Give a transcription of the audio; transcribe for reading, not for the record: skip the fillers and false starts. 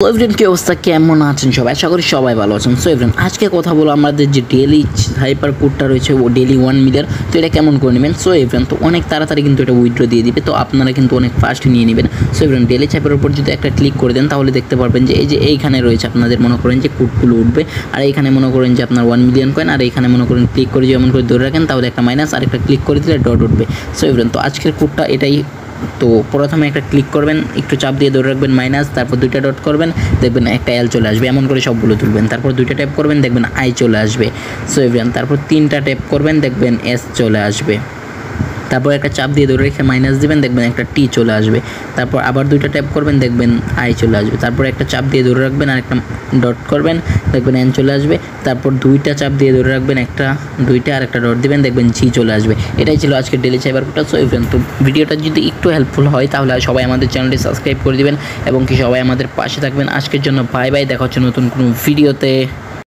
So everyone কি অবস্থা, কেমন আছেন সবাই? আশা করি সবাই ভালো আছেন। সো এভরিওয়ান আজকে কথা বলো আমাদের যে ডেলি হাইপার কোডটা রয়েছে ও ডেলি 1 মিলিয়ন, তো এটা কেমন করে নেবেন। সো এভরিওয়ান তো অনেক তাড়াতাড়ি কিন্তু এটা উইথড্র দিয়ে দিবে, তো আপনারা কিন্তু অনেক ফাস্ট নিয়ে নেবেন। সো এভরিওয়ান ডেলি হাইপার উপর যদি একটা ক্লিক করে দেন তাহলে দেখতে পারবেন যে এই যে এইখানে রয়েছে আপনাদের মনে করেন যে কোডগুলো উঠবে, আর এইখানে মনে করেন যে আপনার 1 মিলিয়ন কয়েন, আর এইখানে মনে করেন ক্লিক করে যেমন করে ধরে রাখেন তাহলে একটা মাইনাস, আর একটা ক্লিক করে দিলে ডট উঠবে। সো এভরিওয়ান তো আজকের কোডটা এটাই। তো প্রথমে একটা ক্লিক করবেন, একটু চাপ দিয়ে ধরে রাখবেন মাইনাস, তারপর দুইটা ডট করবেন, দেখবেন একটা এল চলে আসবে, এমন করে সবগুলো তুলবেন। তারপর দুইটা ট্যাপ করবেন, দেখবেন আই চলে আসবে। সো এভরিওয়ান তারপর তিনটা ট্যাপ করবেন, দেখবেন এস চলে আসবে। তারপর একটা চাপ দিয়ে ধরে রেখে মাইনাস দিবেন, দেখবেন একটা টি চলে আসবে। তারপর আবার দুইটা ট্যাপ করবেন, দেখবেন আই চলে আসবে। তারপর একটা চাপ দিয়ে ধরে রাখবেন আর একটা ডট করবেন, দেখবেন এন চলে আসবে। তারপর দুইটা চাপ দিয়ে ধরে রাখবেন, দুইটা আর একটা ডট দিবেন, দেখবেন জি চলে আসবে। এটাই ছিল আজকের ডেলি সাইবার কোডটা। সো এভরিওয়ান তো ভিডিওটা যদি একটু হেল্পফুল হয় তাহলে সবাই আমাদের চ্যানেলটি সাবস্ক্রাইব করে দিবেন এবং কি সবাই আমাদের পাশে থাকবেন। আজকের জন্য বাই বাই, দেখা হচ্ছে নতুন কোনো ভিডিওতে।